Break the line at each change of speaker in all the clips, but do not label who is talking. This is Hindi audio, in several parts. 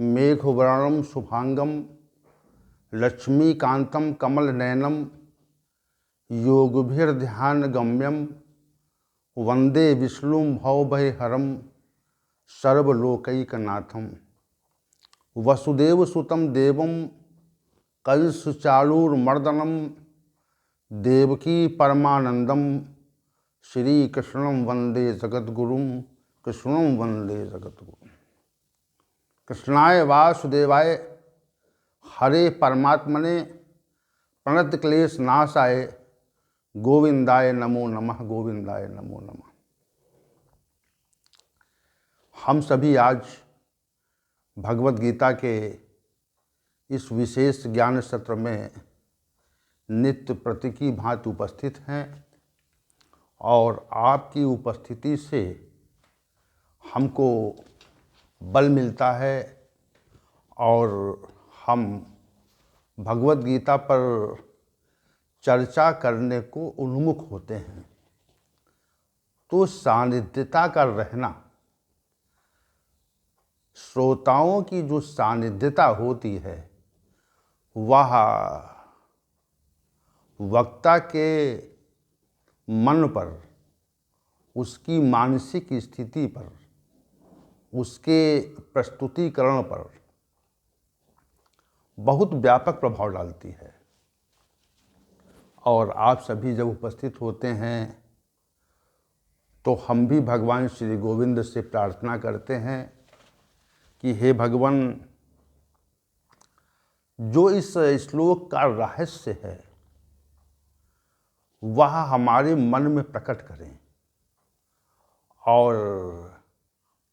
मेघवर्णं शुभांगं लक्ष्मीकान्तं कमलनयनं योगभिर्ध्यानगम्यं वन्दे विष्णुं भवभयहरं सर्वलोकैकनाथं। वसुदेवसुतं देवं कंसचाणूरमर्दनं देवकी परमानंदं श्रीकृष्णं वन्दे जगद्गुरुं कृष्णं वन्दे जगद्गुरुं। कृष्णाय वासुदेवाय हरे परमात्मने प्रणतक्लेशनाशाय गोविंदाय नमो नमः, गोविंदाय नमो नमः। हम सभी आज भगवद गीता के इस विशेष ज्ञान सत्र में नित्य प्रति की भांति उपस्थित हैं और आपकी उपस्थिति से हमको बल मिलता है और हम भगवद गीता पर चर्चा करने को उन्मुख होते हैं। तो सानिध्यता का रहना, श्रोताओं की जो सानिध्यता होती है वह वक्ता के मन पर, उसकी मानसिक स्थिति पर, उसके प्रस्तुतिकरण पर बहुत व्यापक प्रभाव डालती है। और आप सभी जब उपस्थित होते हैं तो हम भी भगवान श्री गोविंद से प्रार्थना करते हैं कि हे भगवान, जो इस श्लोक का रहस्य है वह हमारे मन में प्रकट करें और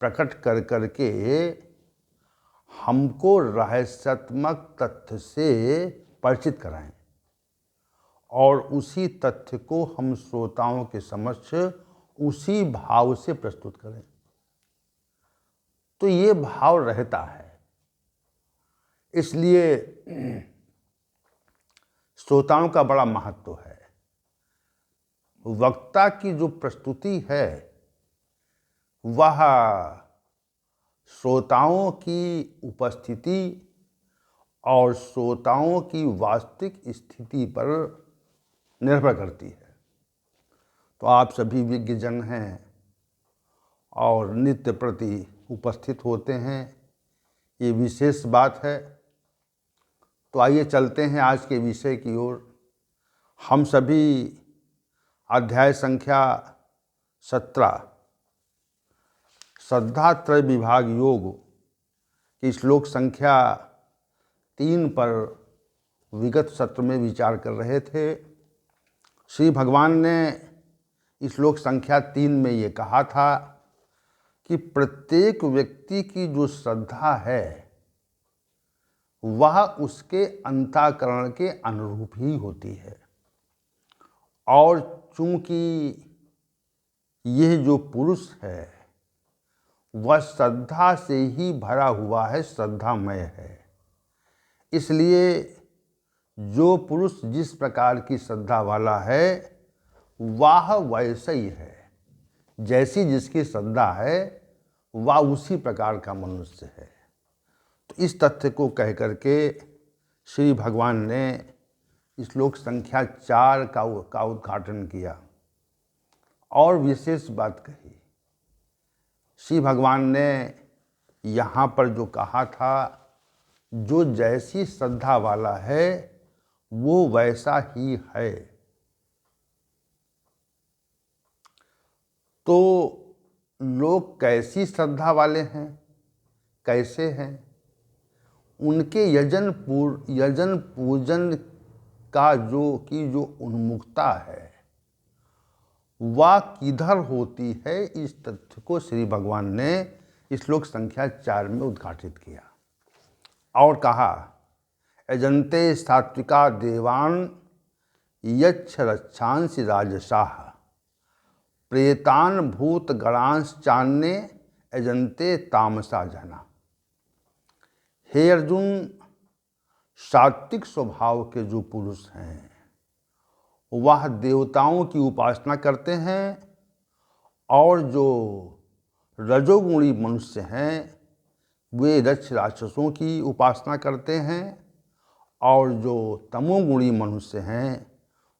प्रकट कर करके हमको रहस्यात्मक तथ्य से परिचित कराएं और उसी तथ्य को हम श्रोताओं के समक्ष उसी भाव से प्रस्तुत करें। तो ये भाव रहता है, इसलिए श्रोताओं का बड़ा महत्व है। वक्ता की जो प्रस्तुति है वह श्रोताओं की उपस्थिति और श्रोताओं की वास्तविक स्थिति पर निर्भर करती है। तो आप सभी विज्ञजन हैं और नित्य प्रति उपस्थित होते हैं, ये विशेष बात है। तो आइए चलते हैं आज के विषय की ओर। हम सभी अध्याय संख्या 17 श्रद्धा त्रय विभाग योग की श्लोक संख्या 3 पर विगत सत्र में विचार कर रहे थे। श्री भगवान ने श्लोक संख्या 3 में ये कहा था कि प्रत्येक व्यक्ति की जो श्रद्धा है वह उसके अंतःकरण के अनुरूप ही होती है। और चूंकि यह जो पुरुष है वह श्रद्धा से ही भरा हुआ है, श्रद्धामय है, इसलिए जो पुरुष जिस प्रकार की श्रद्धा वाला है वह वैसा ही है, जैसी जिसकी श्रद्धा है वह उसी प्रकार का मनुष्य है। तो इस तथ्य को कह करके श्री भगवान ने श्लोक संख्या 4 का उद्घाटन किया और विशेष बात कही। श्री भगवान ने यहाँ पर जो कहा था, जो जैसी श्रद्धा वाला है वो वैसा ही है। तो लोग कैसी श्रद्धा वाले हैं, कैसे हैं, उनके यजन पूजन का जो उन्मुखता है वह किधर होती है, इस तथ्य को श्री भगवान ने श्लोक संख्या 4 में उद्घाटित किया और कहा, यजन्ते सात्विका देवान् यच्छ रक्षांसि राजसाः प्रेतान् भूत गणांश्चान्ये यजन्ते तामसा जना। हे अर्जुन, सात्विक स्वभाव के जो पुरुष हैं वह देवताओं की उपासना करते हैं और जो रजोगुणी मनुष्य हैं वे यक्ष राक्षसों की उपासना करते हैं, और जो तमोगुणी मनुष्य हैं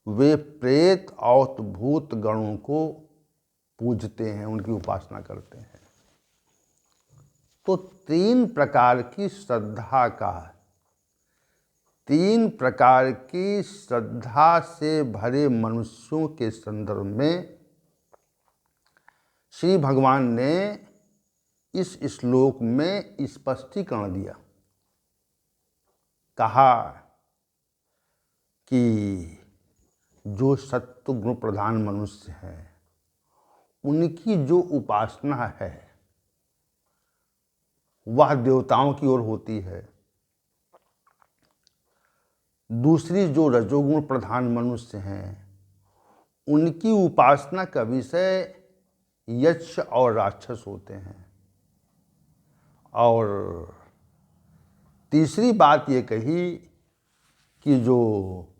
वे प्रेत और भूत गणों को पूजते हैं, उनकी उपासना करते हैं। तो तीन प्रकार की श्रद्धा से भरे मनुष्यों के संदर्भ में श्री भगवान ने इस श्लोक में स्पष्टीकरण दिया। कहा कि जो सत्व गुण प्रधान मनुष्य हैं उनकी जो उपासना है वह देवताओं की ओर होती है। दूसरी जो रजोगुण प्रधान मनुष्य हैं उनकी उपासना का विषय यक्ष और राक्षस होते हैं। और तीसरी बात ये कही कि जो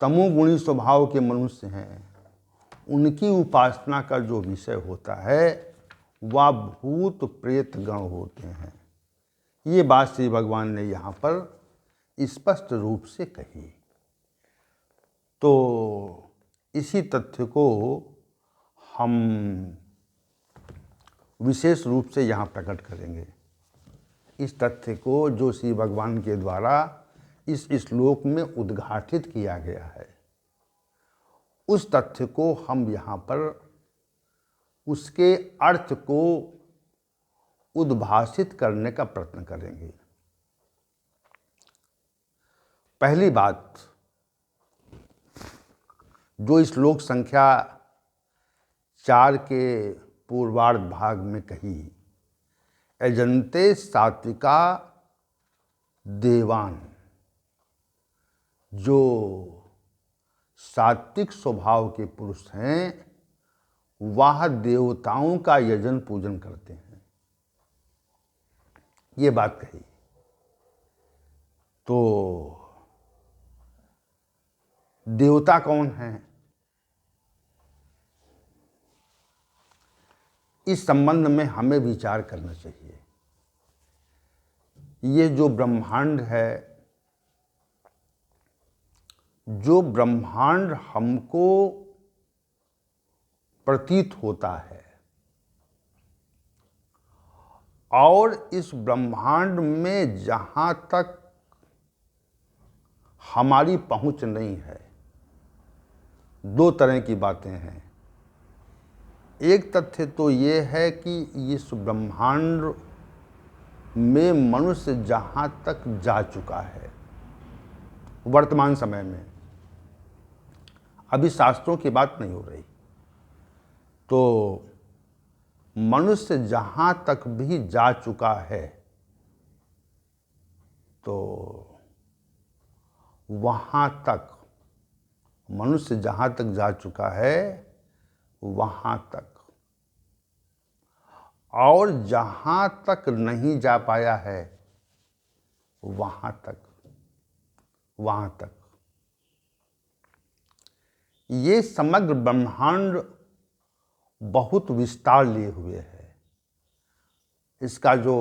तमोगुणी स्वभाव के मनुष्य हैं उनकी उपासना का जो विषय होता है वह भूत प्रेत गण होते हैं। ये बात श्री भगवान ने यहाँ पर स्पष्ट रूप से कही। तो इसी तथ्य को हम विशेष रूप से यहाँ प्रकट करेंगे। इस तथ्य को जो श्री भगवान के द्वारा इस श्लोक में उद्घाटित किया गया है, उस तथ्य को हम यहाँ पर उसके अर्थ को उद्भाषित करने का प्रयत्न करेंगे। पहली बात जो श्लोक संख्या 4 के पूर्वार्ध भाग में कही, यजन्ते सात्विका देवान, जो सात्विक स्वभाव के पुरुष हैं वह देवताओं का यजन पूजन करते हैं, ये बात कही। तो देवता कौन हैं, इस संबंध में हमें विचार करना चाहिए। ये जो ब्रह्मांड है, जो ब्रह्मांड हमको प्रतीत होता है और इस ब्रह्मांड में जहाँ तक हमारी पहुँच नहीं है, दो तरह की बातें हैं। एक तथ्य तो ये है कि इस ब्रह्मांड में मनुष्य जहाँ तक जा चुका है वर्तमान समय में, अभी शास्त्रों की बात नहीं हो रही, तो मनुष्य जहाँ तक भी जा चुका है तो वहाँ तक मनुष्य जहाँ तक जा चुका है वहाँ तक, और जहाँ तक नहीं जा पाया है वहाँ तक ये समग्र ब्रह्मांड बहुत विस्तार लिए हुए है। इसका जो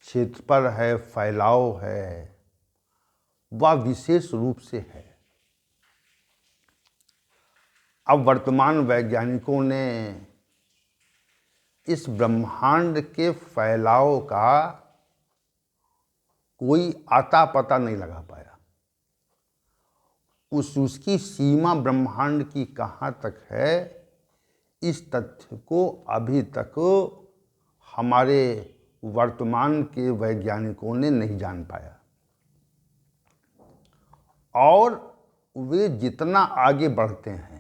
क्षेत्रफल है, फैलाव है, वह विशेष रूप से है। अब वर्तमान वैज्ञानिकों ने इस ब्रह्मांड के फैलाव का कोई आता पता नहीं लगा पाया। उसकी सीमा ब्रह्मांड की कहाँ तक है, इस तथ्य को अभी तक हमारे वर्तमान के वैज्ञानिकों ने नहीं जान पाया। और वे जितना आगे बढ़ते हैं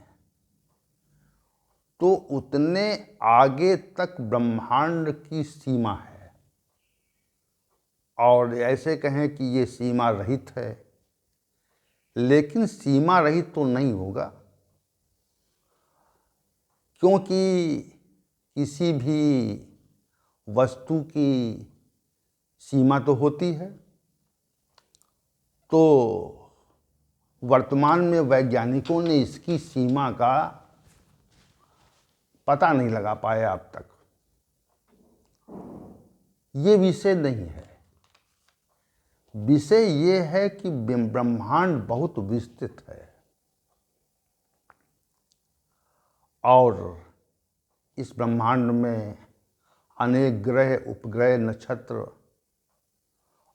तो उतने आगे तक ब्रह्मांड की सीमा है, और ऐसे कहें कि ये सीमा रहित है, लेकिन सीमा रहित तो नहीं होगा, क्योंकि किसी भी वस्तु की सीमा तो होती है। तो वर्तमान में वैज्ञानिकों ने इसकी सीमा का पता नहीं लगा पाया अब तक। ये विषय नहीं है। विषय ये है कि ब्रह्मांड बहुत विस्तृत है और इस ब्रह्मांड में अनेक ग्रह, उपग्रह, नक्षत्र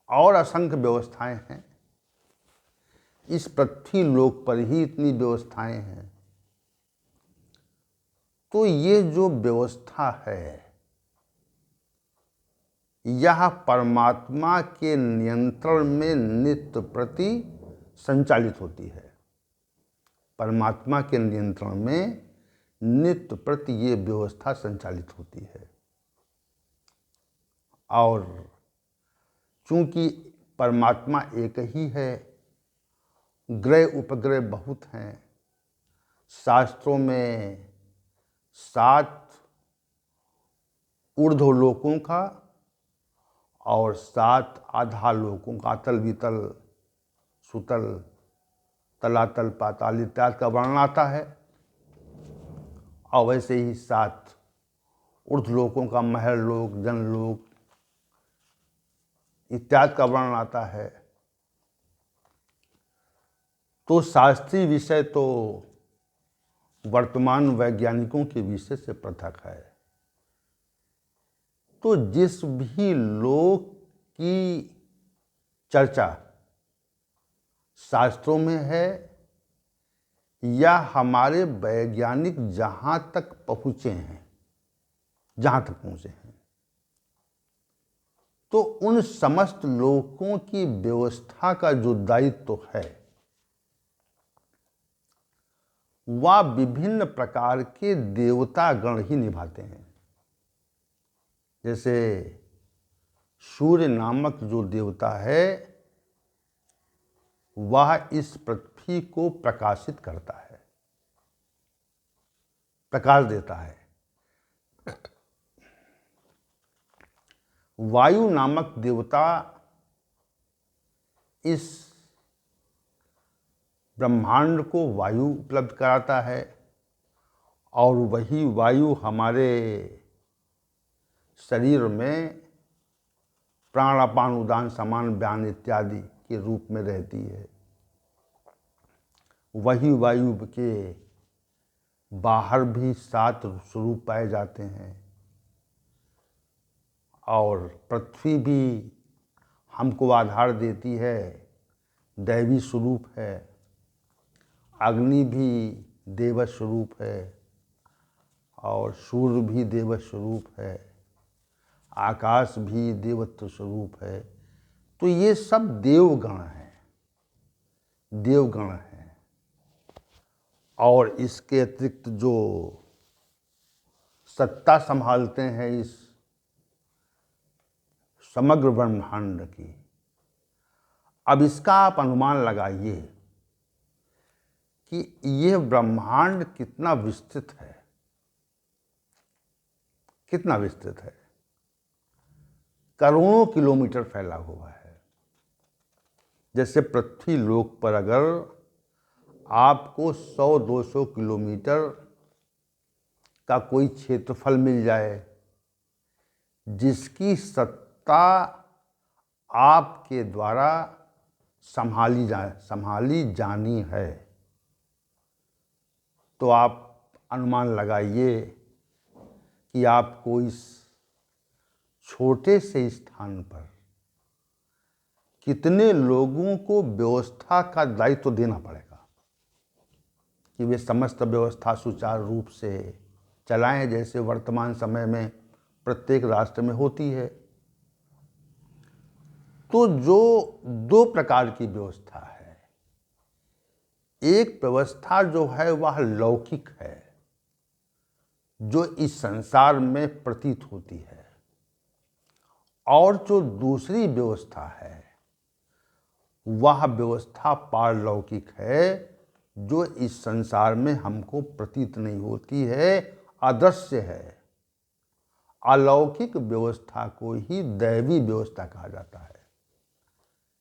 और असंख्य व्यवस्थाएं हैं। इस पृथ्वी लोक पर ही इतनी व्यवस्थाएं हैं। तो ये जो व्यवस्था है यह परमात्मा के नियंत्रण में नित्य प्रति संचालित होती है। परमात्मा के नियंत्रण में नित्य प्रति ये व्यवस्था संचालित होती है। और चूंकि परमात्मा एक ही है, ग्रह उपग्रह बहुत हैं। शास्त्रों में 7 ऊर्ध्वलोकों का और 7 आधालोकों का, अतल वितल सुतल तलातल पाताल इत्यादि का वर्णन आता है। और वैसे ही 7 ऊर्ध्वलोकों का महल लोक, जनलोक इत्यादि का वर्णन आता है। तो शास्त्रीय विषय तो वर्तमान वैज्ञानिकों के विषय से पृथक है। तो जिस भी लोक की चर्चा शास्त्रों में है या हमारे वैज्ञानिक जहाँ तक पहुँचे हैं, तो उन समस्त लोकों की व्यवस्था का जो दायित्व है वह विभिन्न प्रकार के देवता गण ही निभाते हैं। जैसे सूर्य नामक जो देवता है वह इस पृथ्वी को प्रकाशित करता है, प्रकाश देता है। वायु नामक देवता इस ब्रह्मांड को वायु उपलब्ध कराता है और वही वायु हमारे शरीर में प्राण, अपान, उदान, समान, व्यान इत्यादि के रूप में रहती है। वही वायु के बाहर भी 7 स्वरूप पाए जाते हैं और पृथ्वी भी हमको आधार देती है, दैवी स्वरूप है। अग्नि भी देव स्वरूप है और सूर्य भी देव स्वरूप है। आकाश भी देवत्व स्वरूप है। तो ये सब देवगण हैं, देवगण हैं। और इसके अतिरिक्त जो सत्ता संभालते हैं इस समग्र ब्रह्मांड की, अब इसका आप अनुमान लगाइए कि यह ब्रह्मांड कितना विस्तृत है, कितना विस्तृत है। करोड़ों किलोमीटर फैला हुआ है। जैसे पृथ्वी लोक पर अगर आपको 100-200 किलोमीटर का कोई क्षेत्रफल मिल जाए जिसकी सत्ता आपके द्वारा संभाली जानी है, तो आप अनुमान लगाइए कि आपको इस छोटे से स्थान पर कितने लोगों को व्यवस्था का दायित्व देना पड़ेगा कि वे समस्त व्यवस्था सुचारू रूप से चलाएं, जैसे वर्तमान समय में प्रत्येक राष्ट्र में होती है। तो जो 2 प्रकार की व्यवस्था है, एक व्यवस्था जो है वह लौकिक है, जो इस संसार में प्रतीत होती है, और जो दूसरी व्यवस्था है वह व्यवस्था पारलौकिक है, जो इस संसार में हमको प्रतीत नहीं होती है, अदृश्य है। अलौकिक व्यवस्था को ही दैवी व्यवस्था कहा जाता है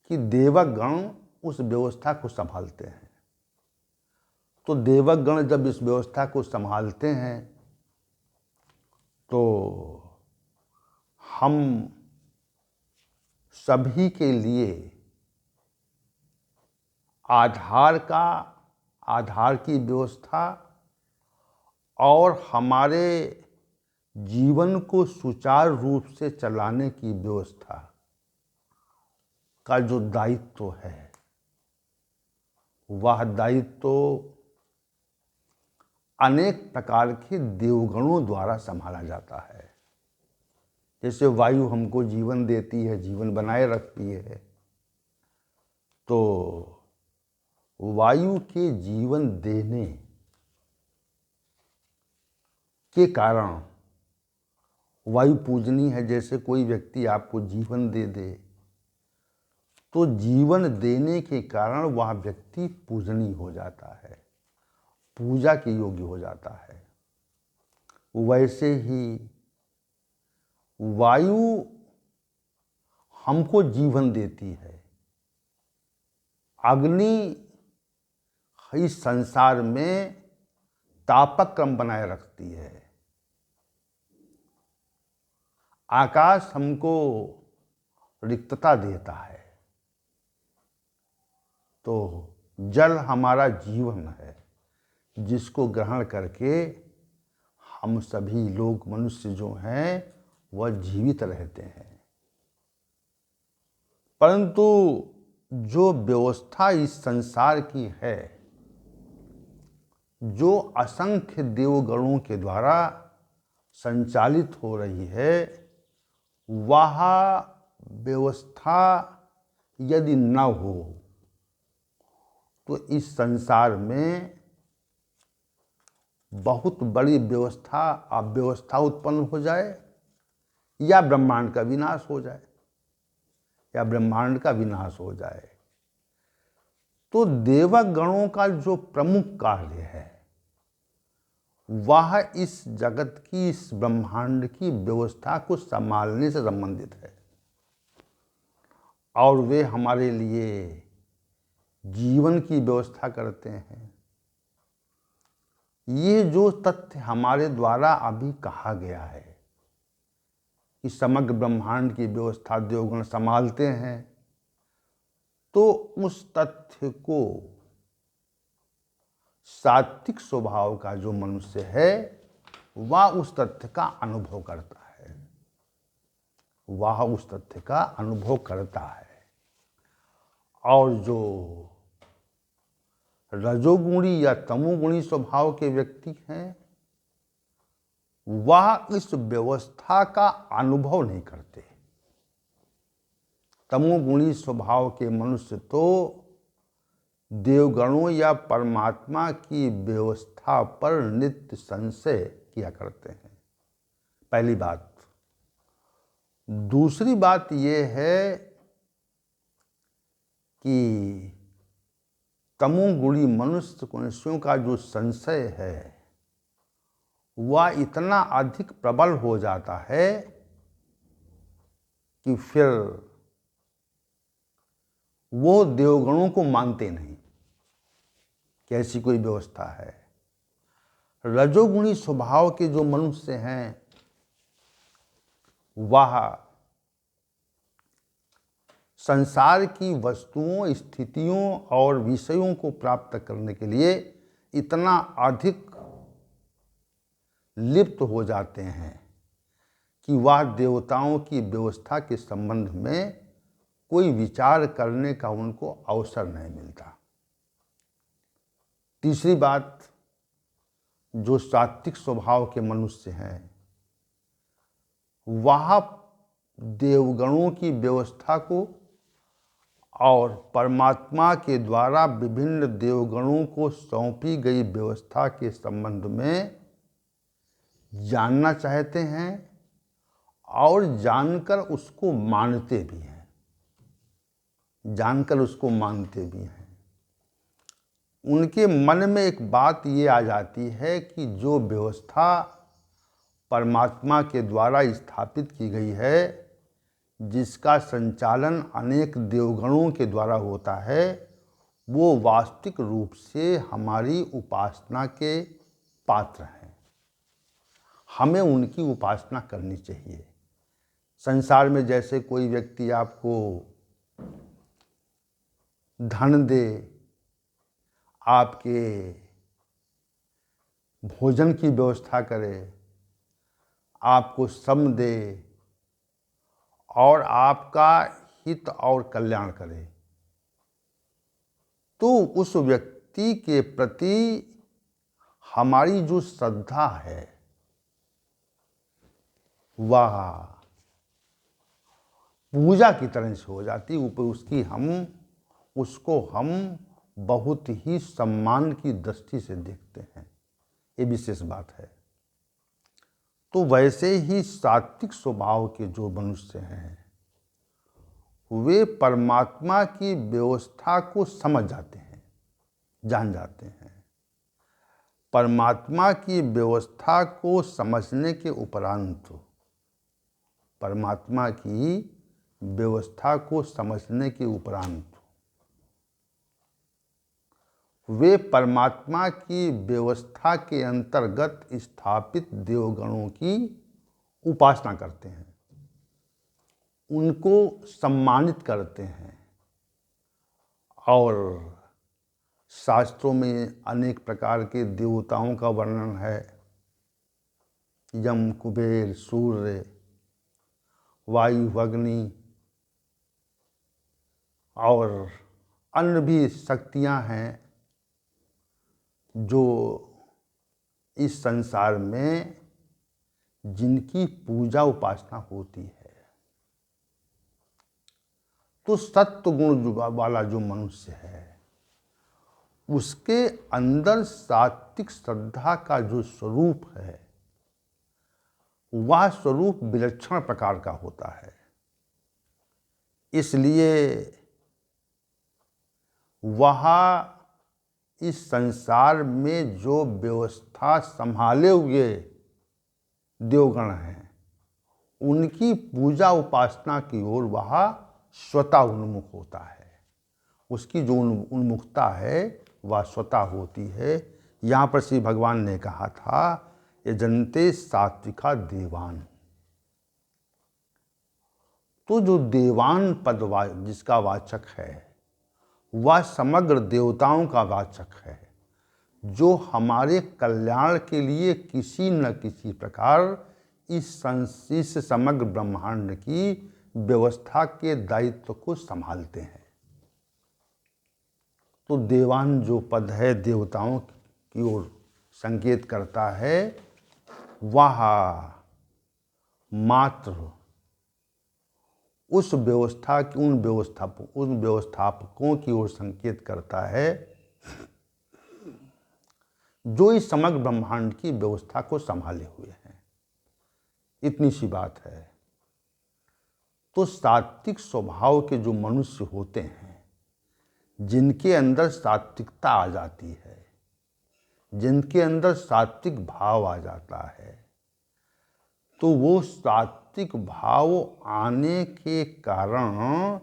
कि देवगण उस व्यवस्था को संभालते हैं। तो देवगण जब इस व्यवस्था को संभालते हैं तो हम सभी के लिए आधार की व्यवस्था और हमारे जीवन को सुचारू रूप से चलाने की व्यवस्था का जो दायित्व है, वह दायित्व अनेक प्रकार के देवगणों द्वारा संभाला जाता है। जैसे वायु हमको जीवन देती है, जीवन बनाए रखती है, तो वायु के जीवन देने के कारण वायु पूजनीय है। जैसे कोई व्यक्ति आपको जीवन दे दे, तो जीवन देने के कारण वह व्यक्ति पूजनीय हो जाता है, पूजा के योग्य हो जाता है। वैसे ही वायु हमको जीवन देती है। अग्नि इस संसार में तापक्रम बनाए रखती है। आकाश हमको रिक्तता देता है। तो जल हमारा जीवन है, जिसको ग्रहण करके हम सभी लोग, मनुष्य जो हैं, वह जीवित रहते हैं। परंतु जो व्यवस्था इस संसार की है, जो असंख्य देवगणों के द्वारा संचालित हो रही है, वह व्यवस्था यदि न हो तो इस संसार में बहुत बड़ी अव्यवस्था उत्पन्न हो जाए, या ब्रह्मांड का विनाश हो जाए, तो देवगणों का जो प्रमुख कार्य है, वह इस जगत की, इस ब्रह्मांड की व्यवस्था को संभालने से संबंधित है। और वे हमारे लिए जीवन की व्यवस्था करते हैं। ये जो तथ्य हमारे द्वारा अभी कहा गया है कि समग्र ब्रह्मांड की व्यवस्था देवगण संभालते हैं, तो उस तथ्य को सात्विक स्वभाव का जो मनुष्य है, वह उस तथ्य का अनुभव करता है। और जो रजोगुणी या तमोगुणी स्वभाव के व्यक्ति हैं, वह इस व्यवस्था का अनुभव नहीं करते। तमोगुणी स्वभाव के मनुष्य तो देवगणों या परमात्मा की व्यवस्था पर नित्य संशय किया करते हैं। पहली बात। दूसरी बात यह है कि तमोगुणी मनुष्यों का जो संशय है, वह इतना अधिक प्रबल हो जाता है कि फिर वो देवगणों को मानते नहीं कि ऐसी कोई व्यवस्था है। रजोगुणी स्वभाव के जो मनुष्य हैं, वह संसार की वस्तुओं, स्थितियों और विषयों को प्राप्त करने के लिए इतना अधिक लिप्त हो जाते हैं कि वह देवताओं की व्यवस्था के संबंध में कोई विचार करने का उनको अवसर नहीं मिलता। तीसरी बात, जो सात्विक स्वभाव के मनुष्य हैं, वह देवगणों की व्यवस्था को और परमात्मा के द्वारा विभिन्न देवगणों को सौंपी गई व्यवस्था के संबंध में जानना चाहते हैं और जानकर उसको मानते भी हैं। उनके मन में एक बात ये आ जाती है कि जो व्यवस्था परमात्मा के द्वारा स्थापित की गई है, जिसका संचालन अनेक देवगणों के द्वारा होता है, वो वास्तविक रूप से हमारी उपासना के पात्र हैं। हमें उनकी उपासना करनी चाहिए। संसार में जैसे कोई व्यक्ति आपको धन दे, आपके भोजन की व्यवस्था करे, आपको श्रम दे और आपका हित और कल्याण करे, तो उस व्यक्ति के प्रति हमारी जो श्रद्धा है वह पूजा की तरह से हो जाती। उसको हम बहुत ही सम्मान की दृष्टि से देखते हैं, ये विशेष बात है। तो वैसे ही सात्विक स्वभाव के जो मनुष्य हैं वे परमात्मा की व्यवस्था को समझ जाते हैं, जान जाते हैं। परमात्मा की व्यवस्था को समझने के उपरांत, परमात्मा की व्यवस्था को समझने के उपरांत वे परमात्मा की व्यवस्था के अंतर्गत स्थापित देवगणों की उपासना करते हैं, उनको सम्मानित करते हैं। और शास्त्रों में अनेक प्रकार के देवताओं का वर्णन है। यम, कुबेर, सूर्य, वायु, अग्नि और अन्य भी शक्तियां हैं जो इस संसार में जिनकी पूजा उपासना होती है। तो सत्व गुण वाला जो मनुष्य है उसके अंदर सात्विक श्रद्धा का जो स्वरूप है वह स्वरूप विलक्षण प्रकार का होता है। इसलिए वह इस संसार में जो व्यवस्था संभाले हुए देवगण हैं उनकी पूजा उपासना की ओर वह स्वतः उन्मुख होता है। उसकी जो उन्मुखता है वह स्वतः होती है। यहाँ पर श्री भगवान ने कहा था, यजन्ते सात्विका देवान। तो जो देवान पद जिसका वाचक है वह समग्र देवताओं का वाचक है, जो हमारे कल्याण के लिए किसी न किसी प्रकार इस समग्र ब्रह्मांड की व्यवस्था के दायित्व को संभालते हैं। तो देवान जो पद है देवताओं की ओर संकेत करता है, वह मात्र उस व्यवस्था की उन व्यवस्थापकों की ओर संकेत करता है जो इस समग्र ब्रह्मांड की व्यवस्था को संभाले हुए हैं। इतनी सी बात है। तो सात्विक स्वभाव के जो मनुष्य होते हैं, जिनके अंदर सात्विकता आ जाती है, जिनके अंदर सात्विक भाव आ जाता है, तो वो सात्विक भाव आने के कारण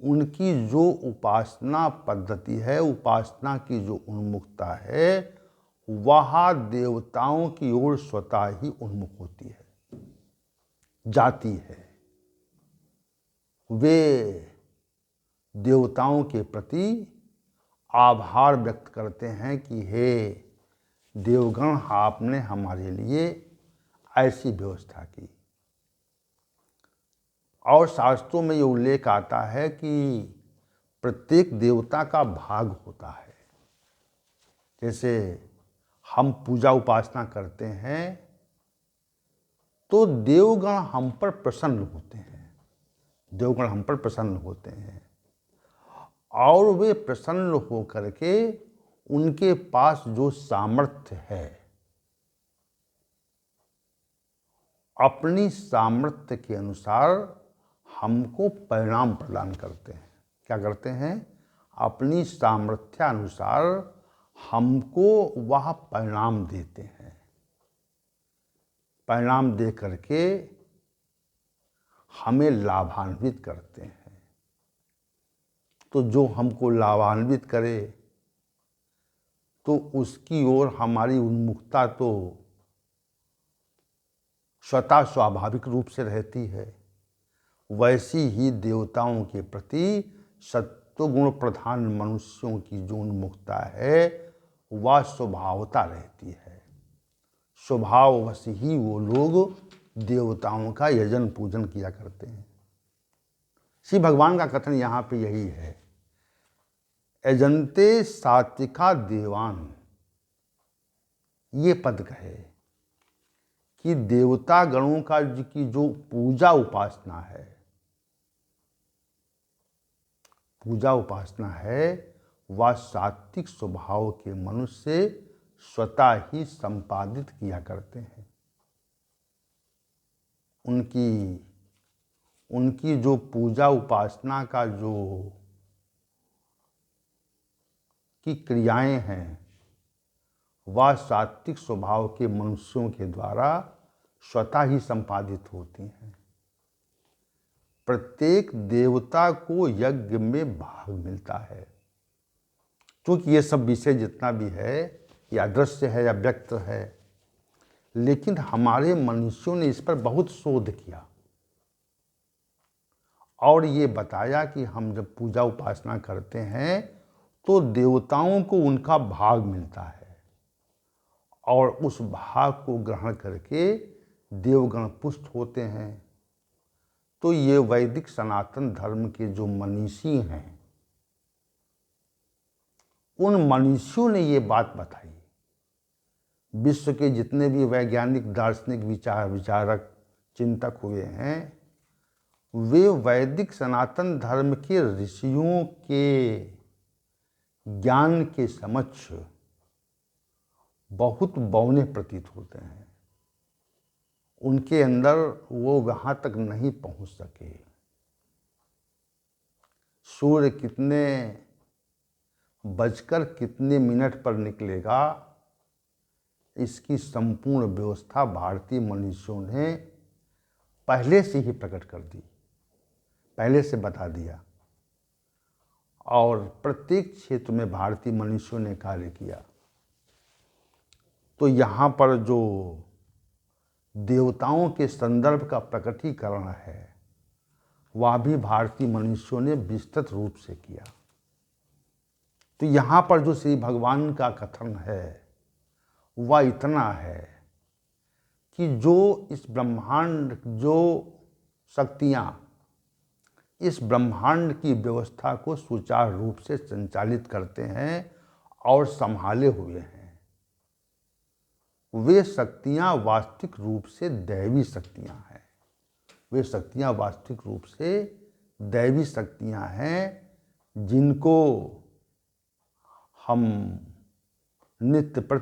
उनकी जो उपासना पद्धति है, उपासना की जो उन्मुखता है, वह देवताओं की ओर स्वतः ही उन्मुख होती है, जाती है। वे देवताओं के प्रति आभार व्यक्त करते हैं कि हे देवगण, आपने हमारे लिए ऐसी व्यवस्था की। और शास्त्रों में ये उल्लेख आता है कि प्रत्येक देवता का भाग होता है। जैसे हम पूजा उपासना करते हैं तो देवगण हम पर प्रसन्न होते हैं, देवगण हम पर प्रसन्न होते हैं और वे प्रसन्न होकर के उनके पास जो सामर्थ्य है, अपनी सामर्थ्य के अनुसार हमको परिणाम प्रदान करते हैं। क्या करते हैं? अपनी सामर्थ्यानुसार हमको वह परिणाम देते हैं। परिणाम दे करके हमें लाभान्वित करते हैं। तो जो हमको लाभान्वित करे तो उसकी ओर हमारी उन्मुखता तो स्वतः स्वाभाविक रूप से रहती है। वैसी ही देवताओं के प्रति सत्वगुण प्रधान मनुष्यों की जो उन्मुखता है वह स्वभावता रहती है। स्वभाववश ही वो लोग देवताओं का यजन पूजन किया करते हैं। श्री भगवान का कथन यहाँ पे यही है, यजन्ते सात्विका देवान, ये पद कहे कि देवता गणों का की जो पूजा उपासना है, वह सात्विक स्वभाव के मनुष्य स्वतः ही संपादित किया करते हैं। उनकी जो पूजा उपासना का जो की क्रियाएं हैं वह सात्विक स्वभाव के मनुष्यों के द्वारा स्वतः ही संपादित होती हैं। प्रत्येक देवता को यज्ञ में भाग मिलता है। क्योंकि ये सब विषय जितना भी है या दृश्य है या व्यक्त है, लेकिन हमारे मनुष्यों ने इस पर बहुत शोध किया और ये बताया कि हम जब पूजा उपासना करते हैं तो देवताओं को उनका भाग मिलता है और उस भाग को ग्रहण करके देवगण पुष्ट होते हैं। तो ये वैदिक सनातन धर्म के जो मनीषी हैं, उन मनीषियों ने ये बात बताई। विश्व के जितने भी वैज्ञानिक दार्शनिक विचारक चिंतक हुए हैं, वे वैदिक सनातन धर्म के ऋषियों के ज्ञान के समक्ष बहुत बौने प्रतीत होते हैं। उनके अंदर वो वहाँ तक नहीं पहुँच सके। सूर्य कितने बजकर कितने मिनट पर निकलेगा, इसकी संपूर्ण व्यवस्था भारतीय मनुष्यों ने पहले से ही प्रकट कर दी, पहले से बता दिया और प्रत्येक क्षेत्र में भारतीय मनुष्यों ने कार्य किया। तो यहाँ पर जो देवताओं के संदर्भ का प्रकटीकरण है वह भी भारतीय मनुष्यों ने विस्तृत रूप से किया। तो यहाँ पर जो श्री भगवान का कथन है वह इतना है कि जो इस ब्रह्मांड, जो शक्तियाँ इस ब्रह्मांड की व्यवस्था को सुचारू रूप से संचालित करते हैं और संभाले हुए हैं, वे शक्तियाँ वास्तविक रूप से दैवी शक्तियाँ हैं। वे शक्तियाँ वास्तविक रूप से दैवी शक्तियाँ हैं जिनको हम नित्य प्रति